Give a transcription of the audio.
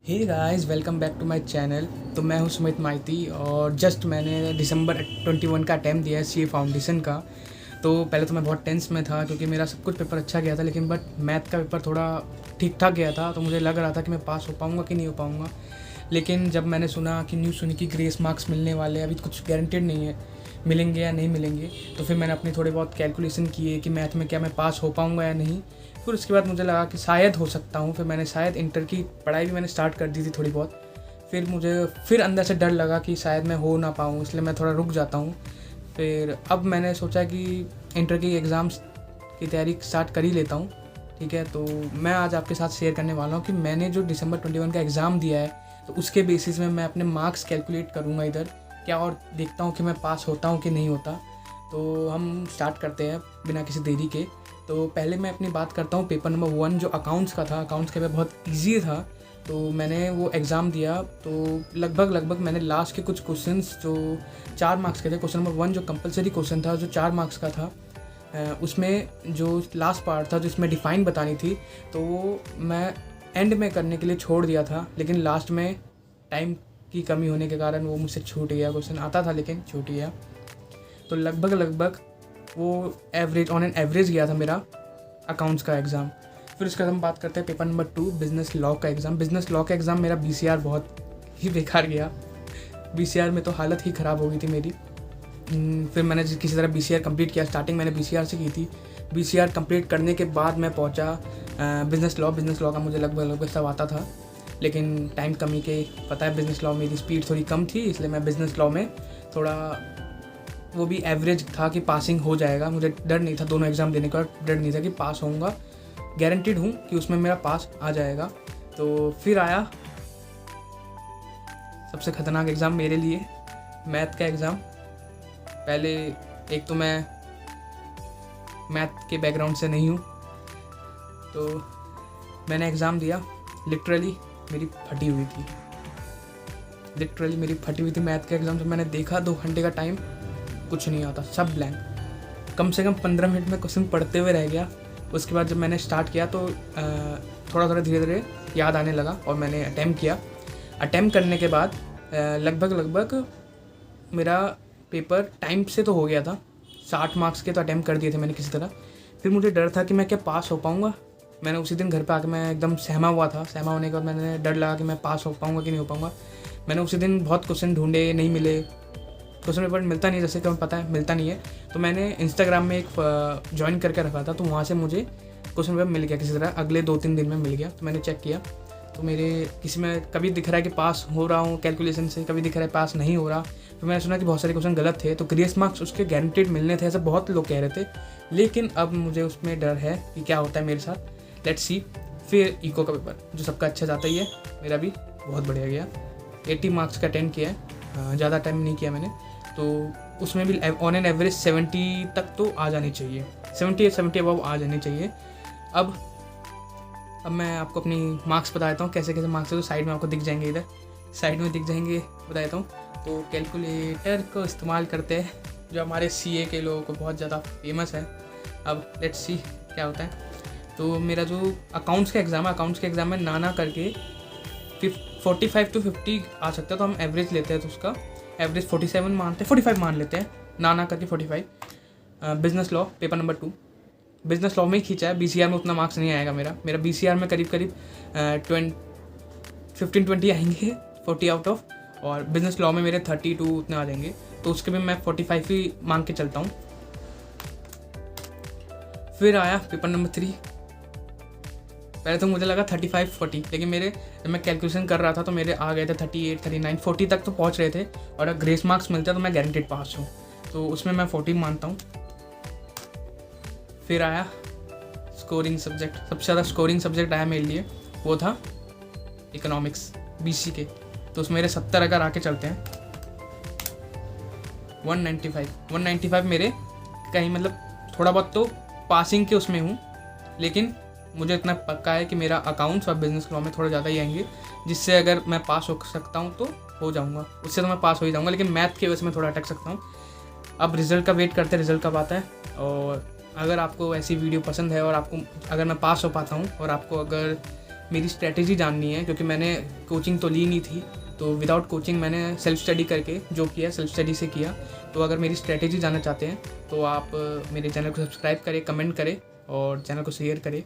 Hey guys, welcome back to my channel. तो मैं हूं सुमित माइती और जस्ट मैंने दिसंबर 21 का अटैम्प्ट दिया है सीए फाउंडेशन का। तो पहले तो मैं बहुत टेंस में था क्योंकि मेरा सब कुछ पेपर अच्छा गया था, लेकिन बट मैथ का पेपर थोड़ा ठीक ठाक गया था। तो मुझे लग रहा था कि मैं पास हो पाऊँगा कि नहीं हो पाऊँगा। लेकिन जब मैंने सुना कि न्यूज़ सुनी कि ग्रेस मार्क्स मिलने वाले, अभी कुछ गारंटेड नहीं है मिलेंगे या नहीं मिलेंगे, तो फिर मैंने अपनी थोड़े बहुत कैलकुलेशन किए कि मैथ में क्या मैं पास हो पाऊँगा या नहीं। फिर उसके बाद मुझे लगा कि शायद हो सकता हूँ। फिर मैंने शायद इंटर की पढ़ाई भी मैंने स्टार्ट कर दी थी थोड़ी बहुत। फिर मुझे फिर अंदर से डर लगा कि शायद मैं हो ना पाऊँ, इसलिए मैं थोड़ा रुक जाता हूँ। फिर अब मैंने सोचा कि इंटर की एग्ज़ाम्स की तैयारी स्टार्ट कर ही लेता हूँ। ठीक है, तो मैं आज आपके साथ शेयर करने वाला हूँ कि मैंने जो दिसंबर 21 का एग्ज़ाम दिया है, तो उसके बेसिस में मैं अपने मार्क्स कैलकुलेट करूँगा इधर क्या, और देखता हूँ कि मैं पास होता हूँ कि नहीं होता। तो हम स्टार्ट करते हैं बिना किसी देरी के। तो पहले मैं अपनी बात करता हूँ पेपर नंबर 1 जो अकाउंट्स का था। अकाउंट्स का पेपर बहुत ईजी था, तो मैंने वो एग्ज़ाम दिया। तो लगभग मैंने लास्ट के कुछ क्वेश्चंस जो 4 मार्क्स के थे, क्वेश्चन नंबर 1 जो कंपलसरी क्वेश्चन था जो 4 मार्क्स का था, उसमें जो लास्ट पार्ट था जिसमें डिफ़ाइन बतानी थी, तो वो मैं एंड में करने के लिए छोड़ दिया था। लेकिन लास्ट में टाइम की कमी होने के कारण वो मुझसे छूट गया। क्वेश्चन आता था लेकिन छूट गया। तो लगभग वो एवरेज ऑन एन एवरेज गया था मेरा अकाउंट्स का एग्ज़ाम। फिर उसके बाद हम बात करते हैं पेपर नंबर 2 बिज़नेस लॉ का एग्ज़ाम। बिज़नेस लॉ का एग्ज़ाम मेरा बीसीआर बहुत ही बेकार गया। बीसीआर में तो हालत ही ख़राब हो गई थी मेरी। फिर मैंने किसी तरह बीसीआर कंप्लीट किया। स्टार्टिंग मैंने बीसीआर से की थी। बीसीआर कंप्लीट करने के बाद मैं पहुंचा बिज़नेस लॉ का मुझे लगभग सब आता था, लेकिन टाइम कमी के पता है बिज़नेस लॉ मेरी स्पीड थोड़ी कम थी, इसलिए मैं बिज़नेस लॉ में थोड़ा वो भी एवरेज था कि पासिंग हो जाएगा। मुझे डर नहीं था, दोनों एग्ज़ाम देने का डर नहीं था कि पास होऊंगा, गारंटीड हूँ कि उसमें मेरा पास आ जाएगा। तो फिर आया सबसे ख़तरनाक एग्ज़ाम मेरे लिए, मैथ का एग्ज़ाम। पहले एक तो मैं मैथ के बैकग्राउंड से नहीं हूँ, तो मैंने एग्ज़ाम दिया। लिटरली मेरी फटी हुई थी मैथ का एग्ज़ाम। जब मैंने देखा 2 घंटे का टाइम, कुछ नहीं आता, सब ब्लैंक। कम से कम 15 मिनट में क्वेश्चन पढ़ते हुए रह गया। उसके बाद जब मैंने स्टार्ट किया तो थोड़ा धीरे धीरे याद आने लगा और मैंने अटैम्प्ट किया। अटैम्प्ट करने के बाद लगभग मेरा पेपर टाइम से तो हो गया था। 60 मार्क्स के तो अटैम्प्ट कर दिए थे मैंने किसी तरह। फिर मुझे डर था कि मैं क्या पास हो पाऊँगा। मैंने उसी दिन घर पे आके मैं एकदम सहमा हुआ था। सहमा होने के बाद मैंने डर लगा कि मैं पास हो पाऊँगा कि नहीं हो पाऊँगा। मैंने उसी दिन बहुत क्वेश्चन ढूंढे, नहीं मिले। क्वेश्चन पेपर मिलता नहीं, जैसे कि हमें पता है मिलता नहीं है। तो मैंने इंस्टाग्राम में एक ज्वाइन करके रखा था, तो वहाँ से मुझे क्वेश्चन पेपर मिल गया किसी तरह, अगले 2-3 दिन में मिल गया। तो मैंने चेक किया, तो मेरे किसी में कभी दिख रहा है कि पास हो रहा हूँ कैलकुलेशन से, कभी दिख रहा है पास नहीं हो रहा। तो मैंने सुना कि बहुत सारे क्वेश्चन गलत थे, तो ग्रेस मार्क्स उसके गारंटेड मिलने थे, ऐसा बहुत लोग कह रहे थे। लेकिन अब मुझे उसमें डर है कि क्या होता है मेरे साथ, लेट्स सी। फिर इको का पेपर जो सबका अच्छा जाता ही है, मेरा भी बहुत बढ़िया गया। 80 मार्क्स का अटेम्प्ट किया है, ज़्यादा टाइम नहीं किया मैंने। तो उसमें भी ऑन एन एवरेज 70 तक तो आ जानी चाहिए, 70 अबव आ जानी चाहिए। अब मैं आपको अपनी मार्क्स बता देता हूँ कैसे मार्क्स है। तो साइड में आपको दिख जाएंगे, इधर साइड में दिख जाएंगे, बता देता हूँ। तो कैलकुलेटर को इस्तेमाल करते हैं जो हमारे सीए के लोगों को बहुत ज़्यादा फेमस है। अब लेट्स सी क्या होता है। तो मेरा जो अकाउंट्स का एग्ज़ाम में ना करके 45 to 50 आ सकता है, तो हम एवरेज लेते हैं, तो उसका एवरेज 47 मानते हैं, 45 मान लेते हैं, ना करके 45। Business law paper number 2 business law में ही खींचा है। बीसीआर में उतना मार्क्स नहीं आएगा मेरा बीसीआर में करीब 15-20 आएंगे, 40 आउट ऑफ। और बिज़नेस लॉ में मेरे 32 उतने आ जाएंगे, तो उसके भी मैं 45 ही मांग के चलता हूँ। फिर आया पेपर नंबर 3। पहले तो मुझे लगा 35-40, लेकिन मेरे जब मैं कैलकुलेशन कर रहा था तो मेरे आ गए थे 38, 39, 40 तक तो पहुंच रहे थे। और अगर ग्रेस मार्क्स मिलता तो मैं गारंटेड पास हूँ, तो उसमें मैं 40 मानता हूँ। फिर आया स्कोरिंग सब्जेक्ट, सबसे ज़्यादा स्कोरिंग सब्जेक्ट आया मेरे लिए, वो था इकोनॉमिक्स बीसी के। तो उसमें मेरे 70 अगर आके चलते हैं, 195 मेरे कहीं मतलब थोड़ा बहुत तो पासिंग के उसमें हूँ, लेकिन मुझे इतना पक्का है कि मेरा अकाउंट्स और बिज़नेस लॉ में थोड़ा ज़्यादा ही आएंगे, जिससे अगर मैं पास हो सकता हूँ तो हो जाऊँगा, उससे तो मैं पास हो ही जाऊँगा। लेकिन मैथ की वजह से मैं थोड़ा अटक सकता हूँ। अब रिज़ल्ट का वेट करते हैं, रिज़ल्ट कब आता है। और अगर आपको ऐसी वीडियो पसंद है और आपको अगर मैं पास हो पाता हूँ और आपको अगर मेरी स्ट्रैटेजी जाननी है, क्योंकि मैंने कोचिंग तो ली नहीं थी, तो विदाउट कोचिंग मैंने सेल्फ स्टडी करके जो किया, सेल्फ स्टडी से किया। तो अगर मेरी स्ट्रैटेजी जानना चाहते हैं तो आप मेरे चैनल को सब्सक्राइब करें, कमेंट करें और चैनल को शेयर करें।